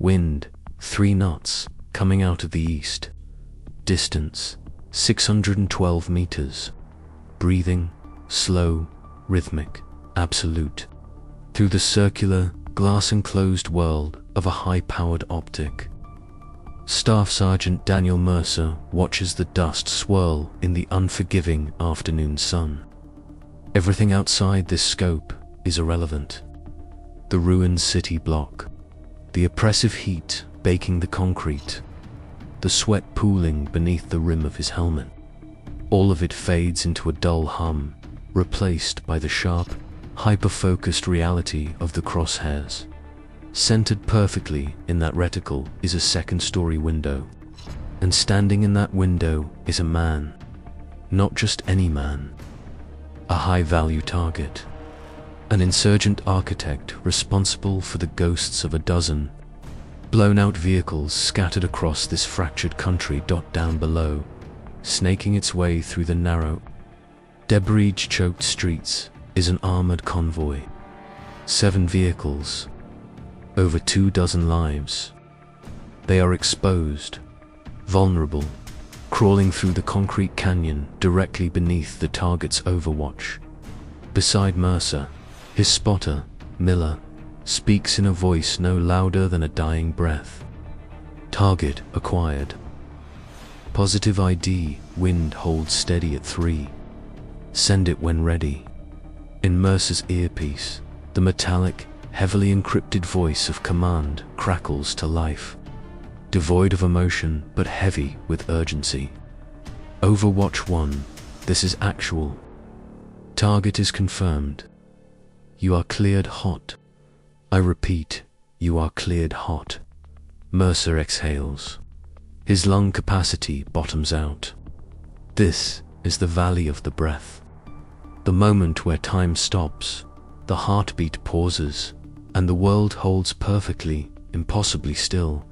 Wind, 3 knots, coming out of the east. Distance, 612 meters. Breathing, slow, rhythmic, absolute. Through the circular, glass-enclosed world of a high-powered optic. Staff Sergeant Daniel Mercer watches the dust swirl in the unforgiving afternoon sun. Everything outside this scope is irrelevant. The ruined city block, the oppressive heat baking the concrete, the sweat pooling beneath the rim of his helmet. All of it fades into a dull hum, replaced by the sharp, hyper-focused reality of the crosshairs. Centered perfectly in that reticle is a second-story window. And standing in that window is a man. Not just any man. A high-value target. An insurgent architect responsible for the ghosts of a dozen blown-out vehicles scattered across this fractured country. Down below, snaking its way through the narrow, debris-choked streets, is an armored convoy. 7 vehicles. Over 24 lives. They are exposed, vulnerable, crawling through the concrete canyon directly beneath the target's overwatch. Beside Mercer, his spotter, Miller, speaks in a voice no louder than a dying breath. Target acquired. Positive ID, wind holds steady at 3. Send it when ready. In Mercer's earpiece, the metallic, heavily encrypted voice of command crackles to life. Devoid of emotion, but heavy with urgency. Overwatch 1, this is actual. Target is confirmed. You are cleared hot. I repeat, you are cleared hot. Mercer exhales. His lung capacity bottoms out. This is the valley of the breath. The moment where time stops, the heartbeat pauses, and the world holds perfectly, impossibly still.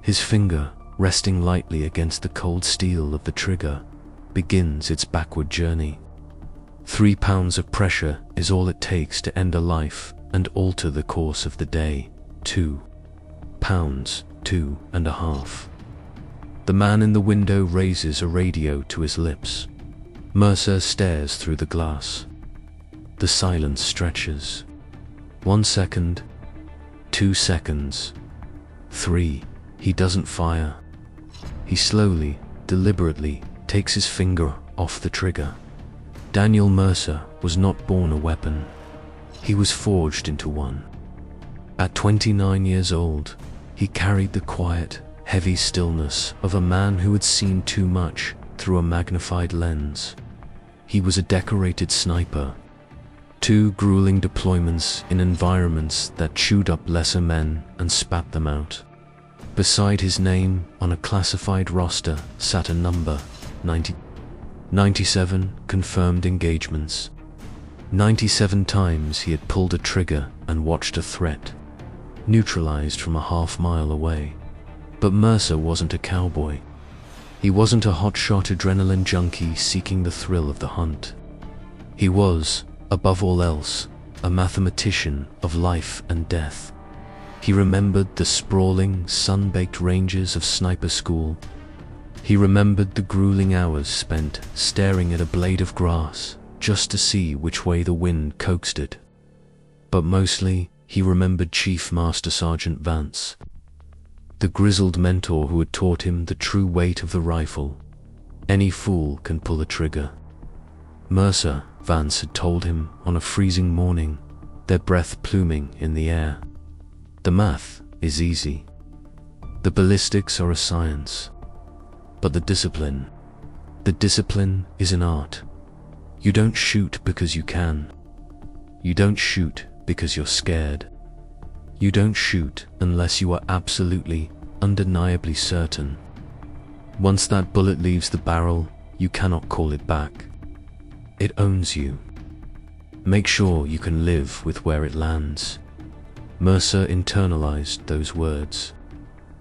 His finger, resting lightly against the cold steel of the trigger, begins its backward journey. 3 pounds of pressure is all it takes to end a life and alter the course of the day. 2 pounds, 2.5. The man in the window raises a radio to his lips. Mercer stares through the glass. The silence stretches. 1 second, 2 seconds, 3. He doesn't fire. He slowly, deliberately takes his finger off the trigger. Daniel Mercer was not born a weapon. He was forged into one. At 29 years old, he carried the quiet, heavy stillness of a man who had seen too much through a magnified lens. He was a decorated sniper. 2 grueling deployments in environments that chewed up lesser men and spat them out. Beside his name on a classified roster sat a number, 97 confirmed engagements. 97 times he had pulled a trigger and watched a threat, neutralized from a half-mile away. But Mercer wasn't a cowboy. He wasn't a hotshot adrenaline junkie seeking the thrill of the hunt. He was, above all else, a mathematician of life and death. He remembered the sprawling, sun-baked ranges of sniper school. He remembered the grueling hours spent staring at a blade of grass just to see which way the wind coaxed it. But mostly, he remembered Chief Master Sergeant Vance, the grizzled mentor who had taught him the true weight of the rifle. Any fool can pull a trigger. Mercer, Vance had told him on a freezing morning, their breath pluming in the air. The math is easy. The ballistics are a science. But the discipline is an art. You don't shoot because you can. You don't shoot because you're scared. You don't shoot unless you are absolutely, undeniably certain. Once that bullet leaves the barrel, you cannot call it back. It owns you. Make sure you can live with where it lands. Mercer internalized those words.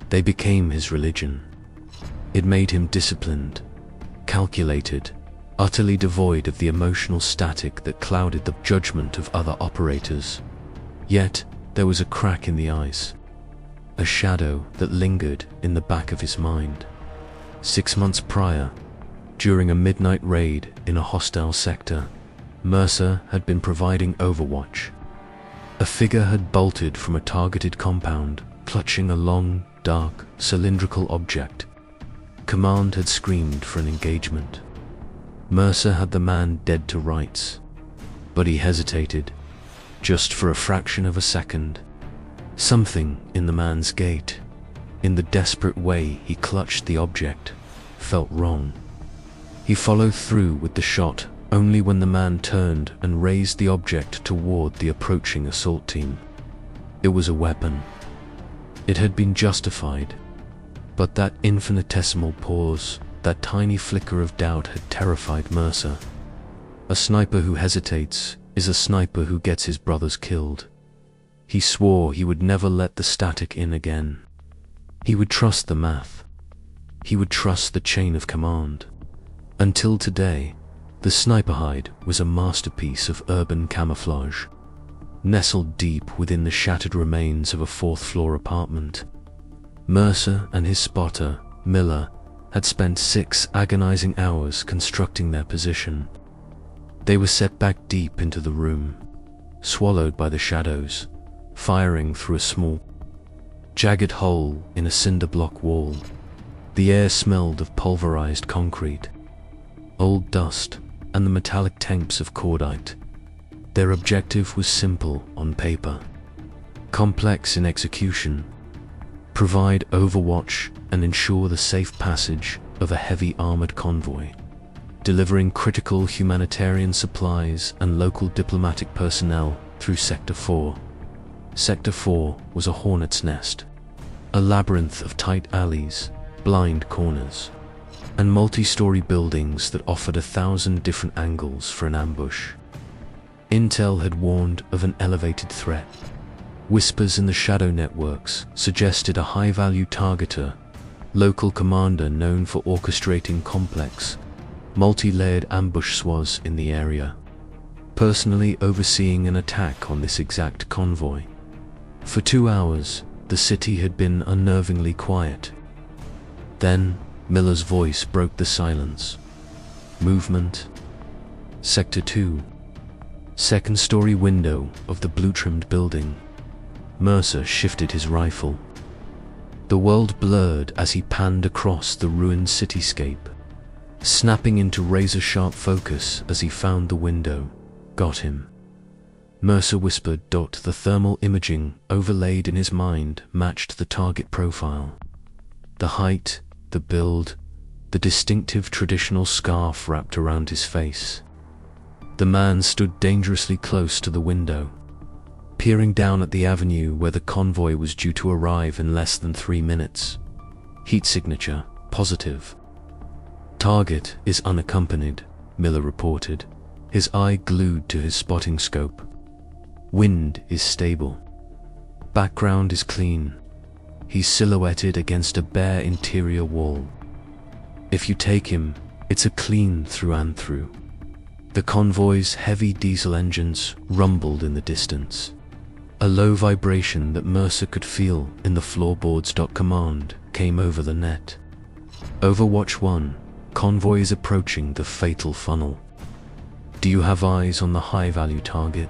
They became his religion. It made him disciplined, calculated, utterly devoid of the emotional static that clouded the judgment of other operators. Yet, there was a crack in the ice. a shadow that lingered in the back of his mind. 6 months prior, during a midnight raid in a hostile sector, Mercer had been providing overwatch. A figure had bolted from a targeted compound, clutching a long, dark, cylindrical object. Command had screamed for an engagement. Mercer had the man dead to rights, but he hesitated, just for a fraction of a second. Something in the man's gait, in the desperate way he clutched the object, felt wrong. He followed through with the shot only when the man turned and raised the object toward the approaching assault team. It was a weapon. It had been justified, but that infinitesimal pause, that tiny flicker of doubt had terrified Mercer. A sniper who hesitates is a sniper who gets his brothers killed. He swore he would never let the static in again. He would trust the math. He would trust the chain of command. Until today, the sniper hide was a masterpiece of urban camouflage. Nestled deep within the shattered remains of a fourth-floor apartment, Mercer and his spotter, Miller, had spent 6 agonizing hours constructing their position. They were set back deep into the room, swallowed by the shadows, firing through a small, jagged hole in a cinder block wall. The air smelled of pulverized concrete, old dust, and the metallic temps of cordite. Their objective was simple on paper, complex in execution: provide overwatch and ensure the safe passage of a heavy armored convoy, delivering critical humanitarian supplies and local diplomatic personnel through Sector 4. Sector 4 was a hornet's nest, a labyrinth of tight alleys, blind corners, and multi-story buildings that offered 1,000 different angles for an ambush. Intel had warned of an elevated threat. Whispers in the shadow networks suggested a high-value targeter, local commander known for orchestrating complex, multi-layered ambush swaths in the area, personally overseeing an attack on this exact convoy. For 2 hours, the city had been unnervingly quiet. Then, Miller's voice broke the silence. Movement. Sector 2. Second-story window of the blue-trimmed building. Mercer shifted his rifle. The world blurred as he panned across the ruined cityscape, snapping into razor-sharp focus as he found the window. Got him. Mercer whispered. The thermal imaging overlaid in his mind matched the target profile. The height, the build, the distinctive traditional scarf wrapped around his face. The man stood dangerously close to the window, peering down at the avenue where the convoy was due to arrive in less than 3 minutes. Heat signature, positive. Target is unaccompanied, Miller reported, his eye glued to his spotting scope. Wind is stable. Background is clean. He's silhouetted against a bare interior wall. If you take him, it's a clean through and through. The convoy's heavy diesel engines rumbled in the distance. A low vibration that Mercer could feel in the floorboards. Command came over the net. Overwatch 1, convoy is approaching the fatal funnel. Do you have eyes on the high-value target?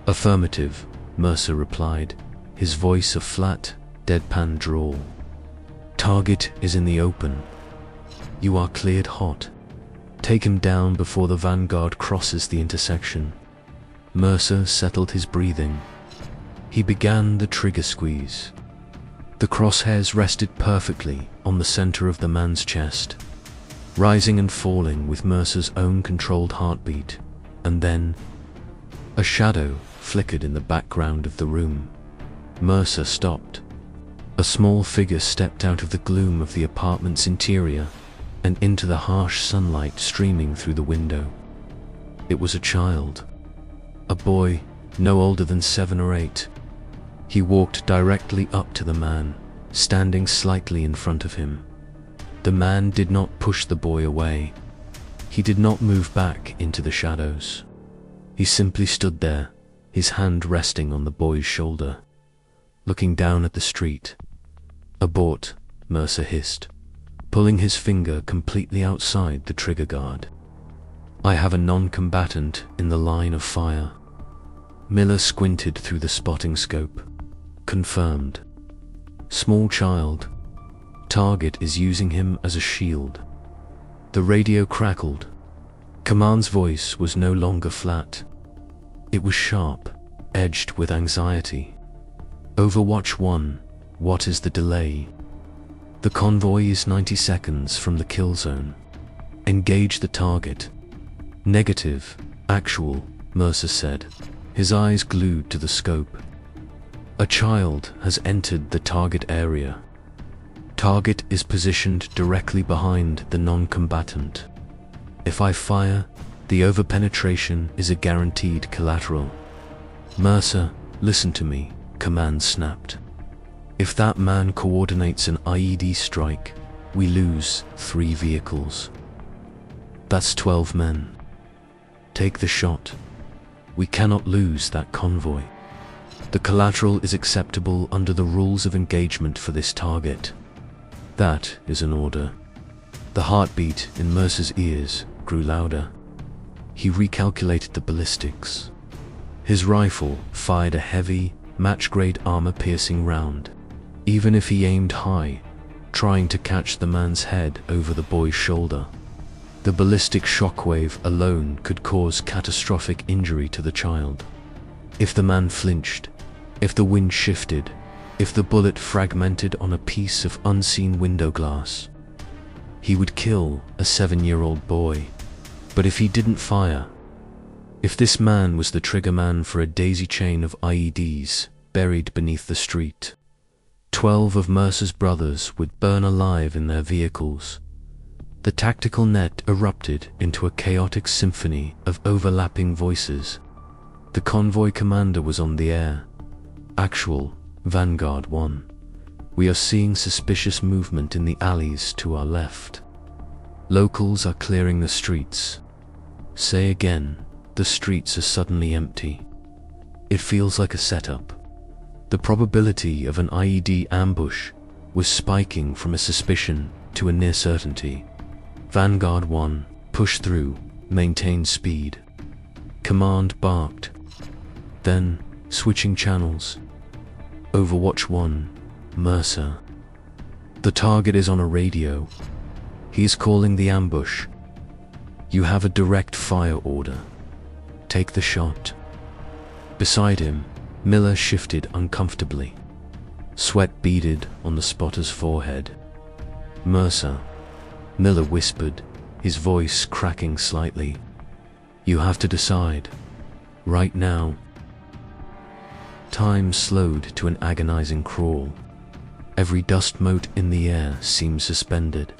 Affirmative, Mercer replied, his voice a flat, deadpan drawl. Target is in the open. You are cleared hot. Take him down before the vanguard crosses the intersection. Mercer settled his breathing. He began the trigger squeeze. The crosshairs rested perfectly on the center of the man's chest, rising and falling with Mercer's own controlled heartbeat, and then a shadow flickered in the background of the room. Mercer stopped. A small figure stepped out of the gloom of the apartment's interior and into the harsh sunlight streaming through the window. It was a child. A boy, no older than 7 or 8. He walked directly up to the man, standing slightly in front of him. The man did not push the boy away. He did not move back into the shadows. He simply stood there, his hand resting on the boy's shoulder. looking down at the street. "Abort," Mercer hissed, pulling his finger completely outside the trigger guard. "I have a non-combatant in the line of fire." Miller squinted through the spotting scope. "Confirmed. Small child. Target is using him as a shield." The radio crackled. Command's voice was no longer flat. It was sharp, edged with anxiety. "Overwatch 1, what is the delay?" "The convoy is 90 seconds from the kill zone. Engage the target." "Negative, actual," Mercer said, his eyes glued to the scope. "A child has entered the target area. Target is positioned directly behind the non-combatant. If I fire, the overpenetration is a guaranteed collateral." "Mercer, listen to me," Command snapped. "If that man coordinates an IED strike, we lose 3 vehicles. That's 12 men. Take the shot. We cannot lose that convoy. The collateral is acceptable under the rules of engagement for this target." "That is an order." The heartbeat in Mercer's ears grew louder. He recalculated the ballistics. His rifle fired a heavy, match-grade armor-piercing round. Even if he aimed high, trying to catch the man's head over the boy's shoulder, the ballistic shockwave alone could cause catastrophic injury to the child. If the man flinched, if the wind shifted, if the bullet fragmented on a piece of unseen window glass, he would kill a 7-year-old boy. But if he didn't fire, if this man was the triggerman for a daisy chain of IEDs buried beneath the street, 12 of Mercer's brothers would burn alive in their vehicles. The tactical net erupted into a chaotic symphony of overlapping voices. The convoy commander was on the air. "Actual, Vanguard 1. We are seeing suspicious movement in the alleys to our left. Locals are clearing the streets." "Say again." "The streets are suddenly empty. It feels like a setup." The probability of an IED ambush was spiking from a suspicion to a near certainty. "Vanguard 1, push through, maintain speed." Command barked. Then, switching channels. "Overwatch 1, Mercer. The target is on a radio. He is calling the ambush. You have a direct fire order. Take the shot." Beside him, Miller shifted uncomfortably. Sweat beaded on the spotter's forehead. "Mercer," Miller whispered, his voice cracking slightly. "You have to decide. Right now." Time slowed to an agonizing crawl. Every dust mote in the air seemed suspended.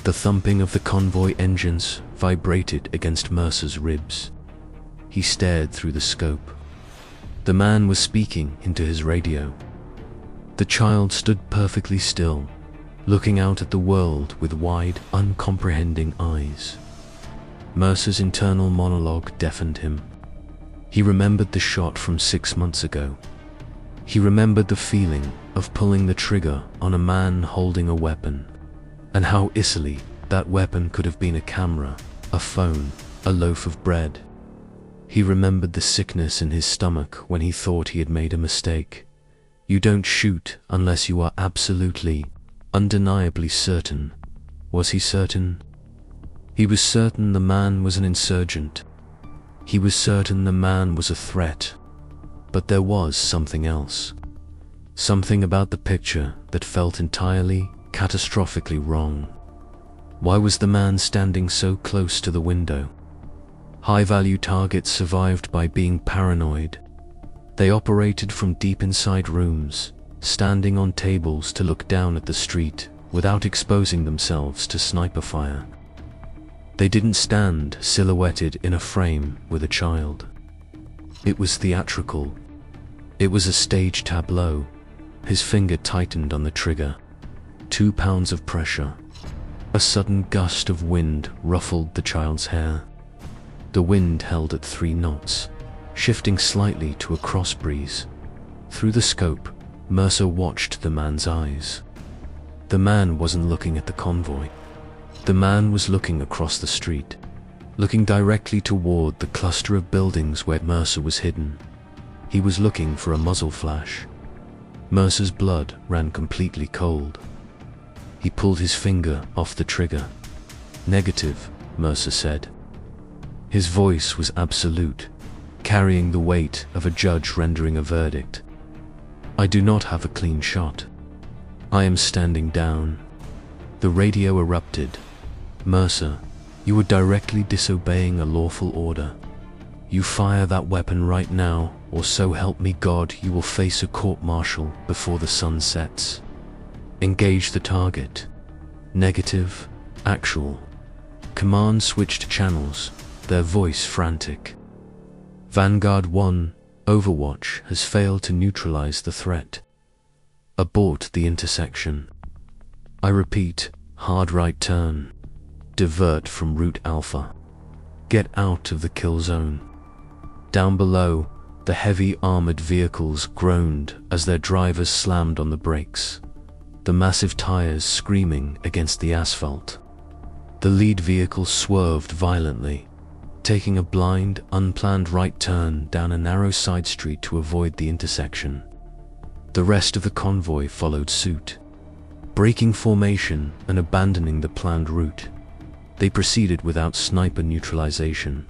The thumping of the convoy engines vibrated against Mercer's ribs. He stared through the scope. The man was speaking into his radio. The child stood perfectly still, looking out at the world with wide, uncomprehending eyes. Mercer's internal monologue deafened him. He remembered the shot from 6 months ago. He remembered the feeling of pulling the trigger on a man holding a weapon, and how easily that weapon could have been a camera, a phone, a loaf of bread. He remembered the sickness in his stomach when he thought he had made a mistake. You don't shoot unless you are absolutely, undeniably certain. Was he certain? He was certain the man was an insurgent. He was certain the man was a threat. But there was something else. Something about the picture that felt entirely, catastrophically wrong. Why was the man standing so close to the window? High-value targets survived by being paranoid. They operated from deep inside rooms, standing on tables to look down at the street without exposing themselves to sniper fire. They didn't stand silhouetted in a frame with a child. It was theatrical. It was a stage tableau. His finger tightened on the trigger. 2 pounds of pressure. A sudden gust of wind ruffled the child's hair. The wind held at 3 knots, shifting slightly to a cross breeze. Through the scope, Mercer watched the man's eyes. The man wasn't looking at the convoy. The man was looking across the street, looking directly toward the cluster of buildings where Mercer was hidden. He was looking for a muzzle flash. Mercer's blood ran completely cold. He pulled his finger off the trigger. "Negative," Mercer said. His voice was absolute, carrying the weight of a judge rendering a verdict. "I do not have a clean shot. I am standing down." The radio erupted. "Mercer, you are directly disobeying a lawful order. You fire that weapon right now, or so help me God, you will face a court-martial before the sun sets. Engage the target." Negative, actual. Command switched channels, their voice frantic. "Vanguard 1, Overwatch has failed to neutralize the threat. Abort the intersection. I repeat, hard right turn. Divert from Route Alpha. Get out of the kill zone." Down below, the heavy armored vehicles groaned as their drivers slammed on the brakes, the massive tires screaming against the asphalt. The lead vehicle swerved violently, taking a blind, unplanned right turn down a narrow side street to avoid the intersection. The rest of the convoy followed suit, breaking formation and abandoning the planned route. They proceeded without sniper neutralization.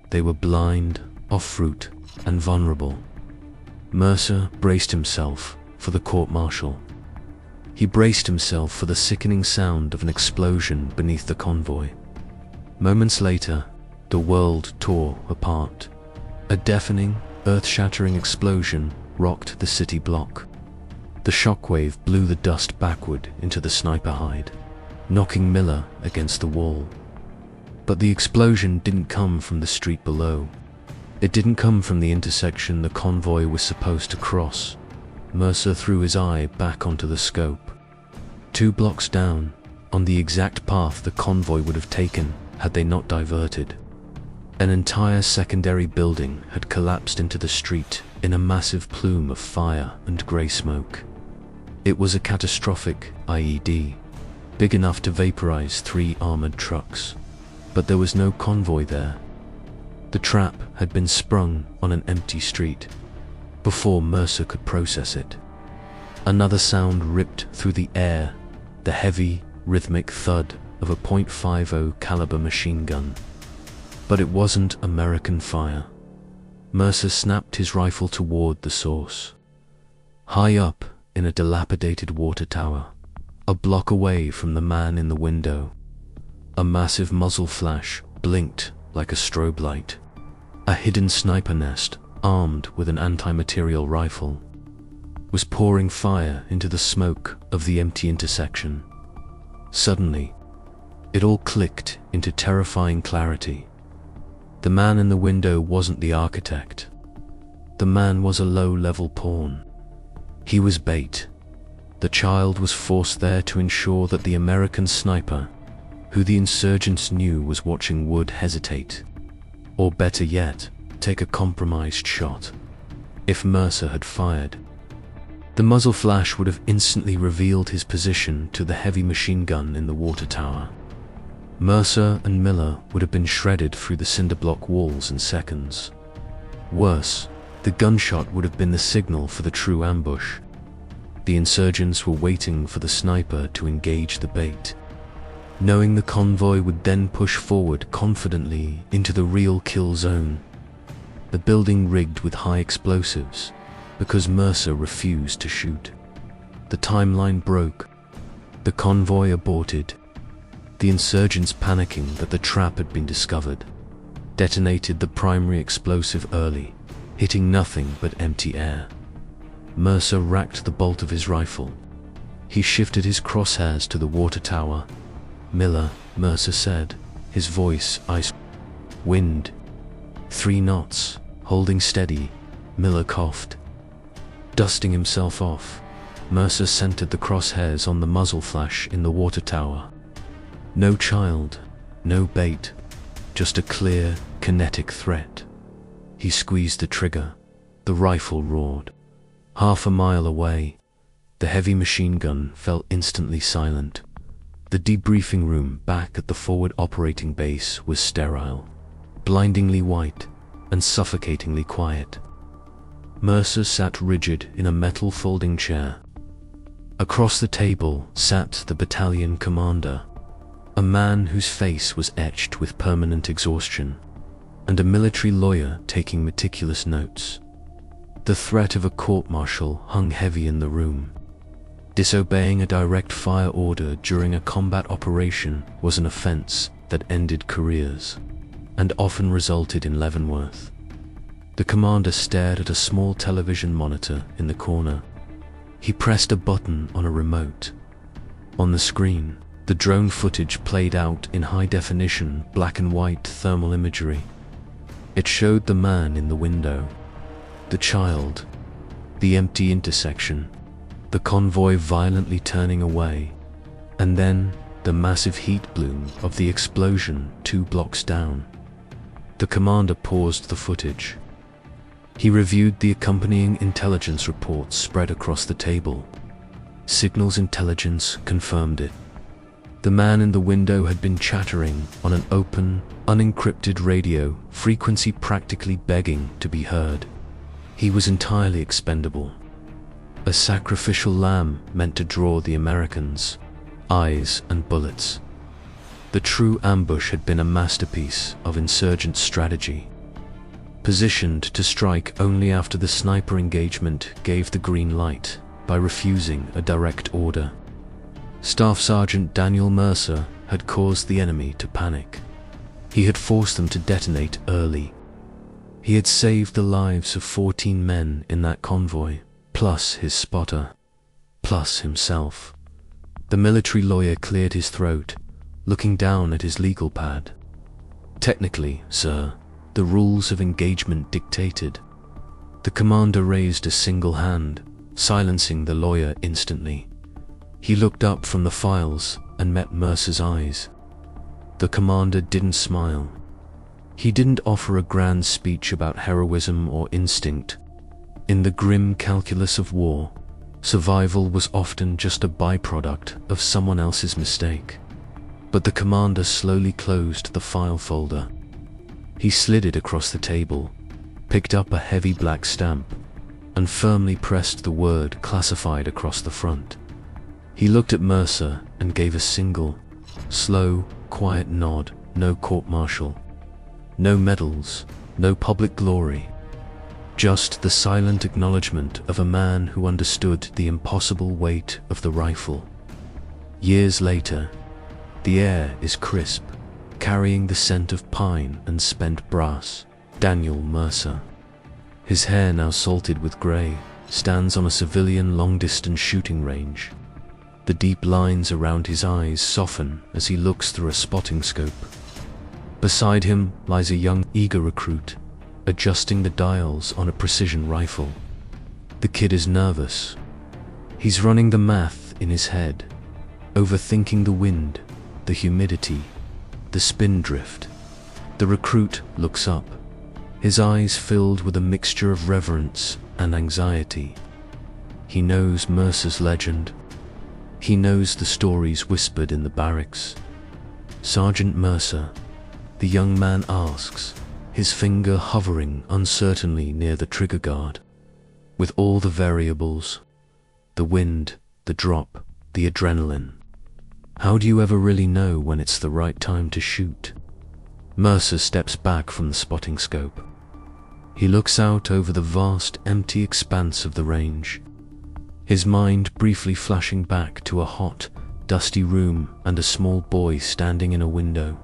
They were blind, off route, and vulnerable. Mercer braced himself for the court-martial. He braced himself for the sickening sound of an explosion beneath the convoy. Moments later, the world tore apart. A deafening, earth-shattering explosion rocked the city block. The shockwave blew the dust backward into the sniper hide, knocking Miller against the wall. But the explosion didn't come from the street below. It didn't come from the intersection the convoy was supposed to cross. Mercer threw his eye back onto the scope. 2 blocks down, on the exact path the convoy would have taken had they not diverted, an entire secondary building had collapsed into the street in a massive plume of fire and grey smoke. It was a catastrophic IED, big enough to vaporize 3 armored trucks. But there was no convoy there. The trap had been sprung on an empty street before Mercer could process it. Another sound ripped through the air, the heavy, rhythmic thud of a .50 caliber machine gun. But it wasn't American fire. Mercer snapped his rifle toward the source. High up in a dilapidated water tower, a block away from the man in the window, a massive muzzle flash blinked like a strobe light. A hidden sniper nest, armed with an anti-material rifle, was pouring fire into the smoke of the empty intersection. Suddenly, it all clicked into terrifying clarity. The man in the window wasn't the architect. The man was a low-level pawn. He was bait. The child was forced there to ensure that the American sniper, who the insurgents knew was watching, would hesitate, or better yet, take a compromised shot. If Mercer had fired, the muzzle flash would have instantly revealed his position to the heavy machine gun in the water tower. Mercer and Miller would have been shredded through the cinder block walls in seconds. Worse, the gunshot would have been the signal for the true ambush. The insurgents were waiting for the sniper to engage the bait, knowing the convoy would then push forward confidently into the real kill zone. The building rigged with high explosives, because Mercer refused to shoot. The timeline broke. The convoy aborted. The insurgents, panicking that the trap had been discovered, detonated the primary explosive early, hitting nothing but empty air. Mercer racked the bolt of his rifle. He shifted his crosshairs to the water tower. "Miller," Mercer said, his voice ice. "Wind. 3 knots, holding steady," Miller coughed. Dusting himself off, Mercer centered the crosshairs on the muzzle flash in the water tower. No child, no bait, just a clear, kinetic threat. He squeezed the trigger. The rifle roared. Half a mile away, the heavy machine gun fell instantly silent. The debriefing room back at the forward operating base was sterile, blindingly white, and suffocatingly quiet. Mercer sat rigid in a metal folding chair. Across the table sat the battalion commander, a man whose face was etched with permanent exhaustion, and a military lawyer taking meticulous notes. The threat of a court-martial hung heavy in the room. Disobeying a direct fire order during a combat operation was an offense that ended careers, and often resulted in Leavenworth. The commander stared at a small television monitor in the corner. He pressed a button on a remote. On the screen, the drone footage played out in high-definition black and white thermal imagery. It showed the man in the window, the child, the empty intersection, the convoy violently turning away, and then the massive heat bloom of the explosion 2 blocks down. The commander paused the footage. He reviewed the accompanying intelligence reports spread across the table. Signals intelligence confirmed it. The man in the window had been chattering on an open, unencrypted radio frequency, practically begging to be heard. He was entirely expendable. A sacrificial lamb meant to draw the Americans' eyes and bullets. The true ambush had been a masterpiece of insurgent strategy. Positioned to strike only after the sniper engagement gave the green light by refusing a direct order. Staff Sergeant Daniel Mercer had caused the enemy to panic. He had forced them to detonate early. He had saved the lives of 14 men in that convoy, plus his spotter, plus himself. The military lawyer cleared his throat, looking down at his legal pad. "Technically, sir, the rules of engagement dictated." The commander raised a single hand, silencing the lawyer instantly. He looked up from the files and met Mercer's eyes. The commander didn't smile. He didn't offer a grand speech about heroism or instinct. In the grim calculus of war, survival was often just a byproduct of someone else's mistake. But the commander slowly closed the file folder. He slid it across the table, picked up a heavy black stamp, and firmly pressed the word classified across the front. He looked at Mercer and gave a single, slow, quiet nod. No court-martial, no medals, no public glory. Just the silent acknowledgement of a man who understood the impossible weight of the rifle. Years later, the air is crisp, carrying the scent of pine and spent brass. Daniel Mercer, his hair now salted with grey, stands on a civilian long-distance shooting range. The deep lines around his eyes soften as he looks through a spotting scope. Beside him lies a young, eager recruit, adjusting the dials on a precision rifle. The kid is nervous. He's running the math in his head, overthinking the wind, the humidity, the spin drift. The recruit looks up, his eyes filled with a mixture of reverence and anxiety. He knows Mercer's legend. He knows the stories whispered in the barracks. "Sergeant Mercer?" the young man asks, his finger hovering uncertainly near the trigger guard. With all the variables, the wind, the drop, the adrenaline, how do you ever really know when it's the right time to shoot? Mercer steps back from the spotting scope. He looks out over the vast, empty expanse of the range, his mind briefly flashing back to a hot, dusty room and a small boy standing in a window.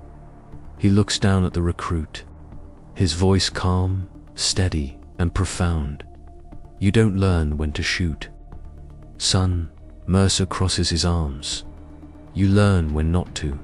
He looks down at the recruit, his voice calm, steady, and profound. "You don't learn when to shoot, son." Mercer crosses his arms. "You learn when not to."